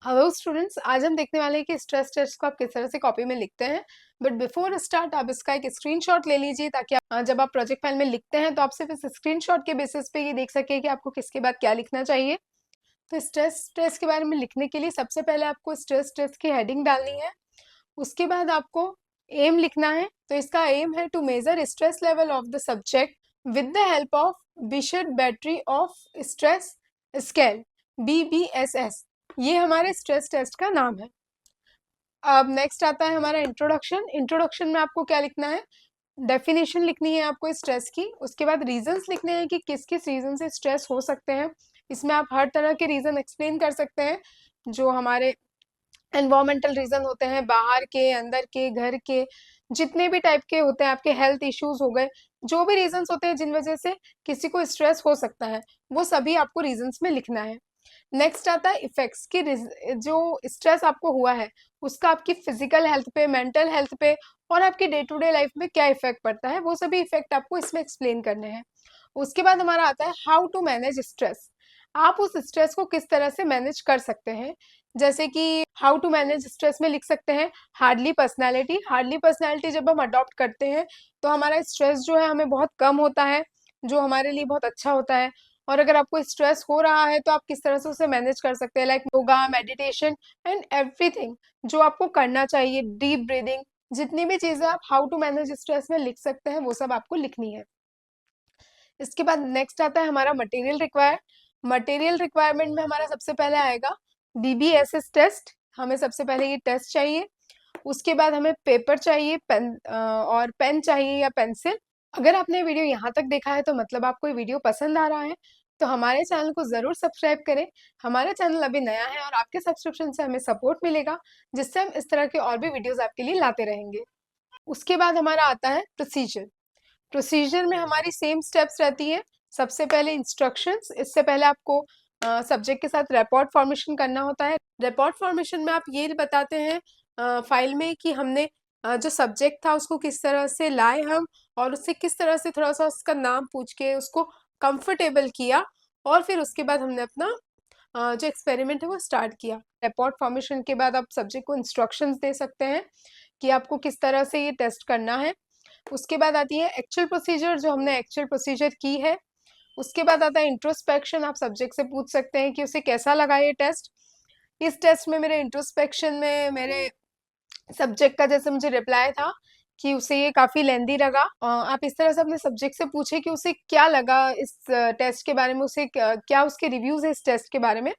Hello students, आज हम देखने वाले हैं कि स्ट्रेस टेस्ट को आप किस तरह से कॉपी में लिखते हैं। बट बिफोर स्टार्ट आप इसका एक स्क्रीनशॉट ले लीजिए ताकि आप जब आप प्रोजेक्ट फाइल में लिखते हैं तो आप सिर्फ इस स्क्रीनशॉट के बेसिस पे ये देख सके कि आपको किसके बाद क्या लिखना चाहिए। तो स्ट्रेस टेस्ट के बारे में लिखने के लिए सबसे पहले आपको स्ट्रेस टेस्ट की हेडिंग डालनी है। उसके बाद आपको एम लिखना है। तो इसका एम है to measure stress level of the subject with the help of Bisht battery of stress scale BBSS। ये हमारे स्ट्रेस टेस्ट का नाम है। अब नेक्स्ट आता है हमारा इंट्रोडक्शन। इंट्रोडक्शन में आपको क्या लिखना है? डेफिनेशन लिखनी है आपको स्ट्रेस की। उसके बाद रीजंस लिखने हैं कि किस किस रीजन से स्ट्रेस हो सकते हैं। इसमें आप हर तरह के रीजन एक्सप्लेन कर सकते हैं, जो हमारे एनवायरमेंटल रीजन होते हैं, बाहर के, अंदर के, घर के, जितने भी टाइप के होते हैं, आपके हेल्थ इश्यूज हो गए, जो भी रीजंस होते हैं जिन वजह से किसी को स्ट्रेस हो सकता है, वो सभी आपको रीजंस में लिखना है। नेक्स्ट आता है इफेक्ट्स की। जो स्ट्रेस आपको हुआ है उसका आपकी फिजिकल हेल्थ पे, मेंटल हेल्थ पे और आपकी डे टू डे लाइफ में क्या इफेक्ट पड़ता है, वो सभी इफेक्ट आपको इसमें एक्सप्लेन करने हैं। उसके बाद हमारा आता है हाउ टू मैनेज स्ट्रेस। आप उस स्ट्रेस को किस तरह से मैनेज कर सकते हैं। जैसे कि हाउ टू मैनेज स्ट्रेस में लिख सकते हैं हार्डली पर्सनैलिटी। हार्डली पर्सनैलिटी जब हम अडॉप्ट करते हैं तो हमारा स्ट्रेस जो है हमें बहुत कम होता है, जो हमारे लिए बहुत अच्छा होता है। और अगर आपको स्ट्रेस हो रहा है तो आप किस तरह से उसे मैनेज कर सकते हैं, like yoga, meditation and everything जो आपको करना चाहिए, डीप ब्रीदिंग, जितनी भी चीजें आप हाउ टू मैनेज स्ट्रेस में लिख सकते हैं वो सब आपको लिखनी है। इसके बाद नेक्स्ट आता है हमारा मटेरियल रिक्वायर। मटेरियल रिक्वायरमेंट में हमारा सबसे पहले आएगा BBSS टेस्ट। हमें सबसे पहले ये टेस्ट चाहिए। उसके बाद हमें पेपर चाहिए, पेन और पेन चाहिए या पेंसिल। अगर आपने वीडियो यहाँ तक देखा है तो मतलब आपको ये वीडियो पसंद आ रहा है, तो हमारे चैनल को जरूर सब्सक्राइब करें। हमारा चैनल अभी नया है और आपके सब्सक्रिप्शन से हमें सपोर्ट मिलेगा, जिससे हम इस तरह के और भी वीडियोस आपके लिए लाते रहेंगे। उसके बाद हमारा आता है प्रोसीजर। प्रोसीजर में हमारी सेम स्टेप्स रहती है। सबसे पहले इंस्ट्रक्शंस। इससे पहले आपको सब्जेक्ट के साथ रिपोर्ट फॉर्मेशन करना होता है। रिपोर्ट फॉर्मेशन में आप ये बताते हैं फाइल में कि हमने जो सब्जेक्ट था उसको किस तरह से लाए हम, और उससे किस तरह से थोड़ा सा उसका नाम पूछ के उसको कंफर्टेबल किया, और फिर उसके बाद हमने अपना जो एक्सपेरिमेंट है वो स्टार्ट किया। रिपोर्ट फॉर्मेशन के बाद आप सब्जेक्ट को इंस्ट्रक्शंस दे सकते हैं कि आपको किस तरह से ये टेस्ट करना है। उसके बाद आती है एक्चुअल प्रोसीजर, जो हमने एक्चुअल प्रोसीजर की है। उसके बाद आता है इंट्रोस्पेक्शन। आप सब्जेक्ट से पूछ सकते हैं कि उसे कैसा लगा ये टेस्ट। इस टेस्ट में मेरे इंट्रोस्पेक्शन में मेरे सब्जेक्ट का जैसे मुझे रिप्लाई था कि उसे ये काफी लेंदी लगा। आप इस तरह से अपने सब्जेक्ट से पूछे कि उसे क्या लगा इस टेस्ट के बारे में, उसे क्या उसके रिव्यूज है इस टेस्ट के बारे में,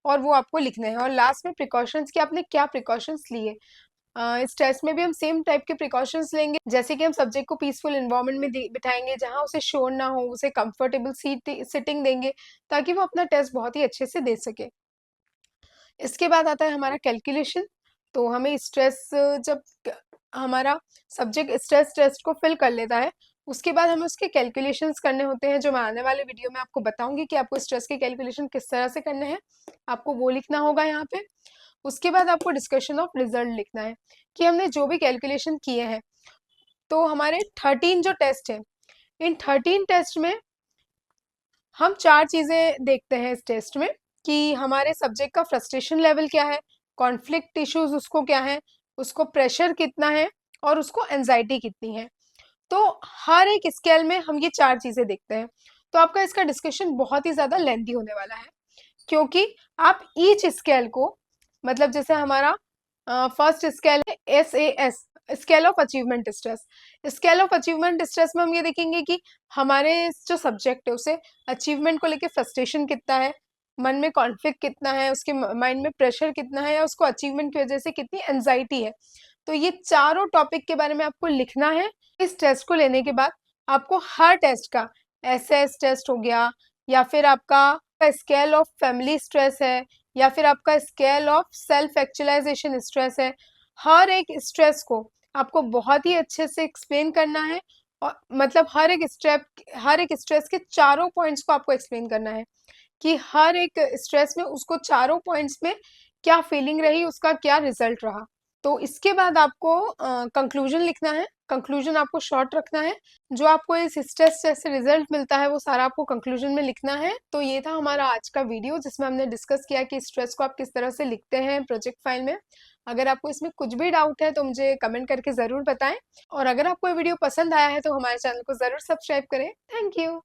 और वो आपको लिखने हैं। और लास्ट में प्रिकॉशंस, कि आपने क्या प्रिकॉशंस लिए। इस टेस्ट में भी हम सेम टाइप के प्रिकॉशंस लेंगे, जैसे कि हम सब्जेक्ट को पीसफुल एनवायरनमेंट में बिठाएंगे जहां उसे शोर ना हो, उसे कंफर्टेबल सिटिंग देंगे ताकि वो अपना टेस्ट बहुत ही अच्छे से दे सके। इसके बाद आता है हमारा कैलकुलेशन। तो हमें स्ट्रेस, जब हमारा सब्जेक्ट स्ट्रेस टेस्ट को फिल कर लेता है उसके बाद हमें उसके कैलकुलेशंस करने होते हैं, जो मैं आने वाले वीडियो में आपको बताऊंगी कि आपको स्ट्रेस के कैलकुलेशन किस तरह से करने हैं। आपको वो लिखना होगा यहाँ पे। उसके बाद आपको डिस्कशन ऑफ रिजल्ट लिखना है कि हमने जो भी कैलकुलेशन किए हैं। तो हमारे 13 जो टेस्ट है, इन 13 टेस्ट में हम 4 चीजें देखते हैं इस टेस्ट में, कि हमारे सब्जेक्ट का फ्रस्ट्रेशन लेवल क्या है, कॉन्फ्लिक्ट इश्यूज उसको क्या है, उसको प्रेशर कितना है, और उसको एंजाइटी कितनी है। तो हर एक स्केल में हम ये 4 चीजें देखते हैं। तो आपका इसका डिस्कशन बहुत ही ज्यादा लेंथी होने वाला है, क्योंकि आप ईच स्केल को, मतलब जैसे हमारा फर्स्ट स्केल है SAS, scale of achievement stress. Scale of achievement stress में हम ये देखेंगे कि हमारे जो सब्जेक्ट है उसे अचीवमेंट को लेके फ्रस्ट्रेशन कितना है, मन में कॉन्फ्लिक्ट कितना है, उसके माइंड में प्रेशर कितना है, या उसको अचीवमेंट की वजह से कितनी एंजाइटी है। तो ये चारों टॉपिक के बारे में आपको लिखना है। इस टेस्ट को लेने के बाद आपको हर टेस्ट का SS टेस्ट हो गया, या फिर आपका स्केल ऑफ फैमिली स्ट्रेस है, या फिर आपका scale of self actualisation stress है, हर एक स्ट्रेस को आपको बहुत ही अच्छे से एक्सप्लेन करना है। और मतलब हर एक स्ट्रेस के चारों पॉइंट्स को आपको एक्सप्लेन करना है, कि हर एक स्ट्रेस में उसको चारों पॉइंट्स में क्या फीलिंग रही, उसका क्या रिजल्ट रहा। तो इसके बाद आपको कंक्लूजन लिखना है। कंक्लूजन आपको शॉर्ट रखना है। जो आपको इस स्ट्रेस टेस्ट से रिजल्ट मिलता है वो सारा आपको कंक्लूजन में लिखना है। तो ये था हमारा आज का वीडियो जिसमें हमने डिस्कस किया कि स्ट्रेस को आप किस तरह से लिखते हैं प्रोजेक्ट फाइल में। अगर आपको इसमें कुछ भी डाउट है तो मुझे कमेंट करके ज़रूर बताएं, और अगर आपको ये वीडियो पसंद आया है तो हमारे चैनल को ज़रूर सब्सक्राइब करें। Thank you.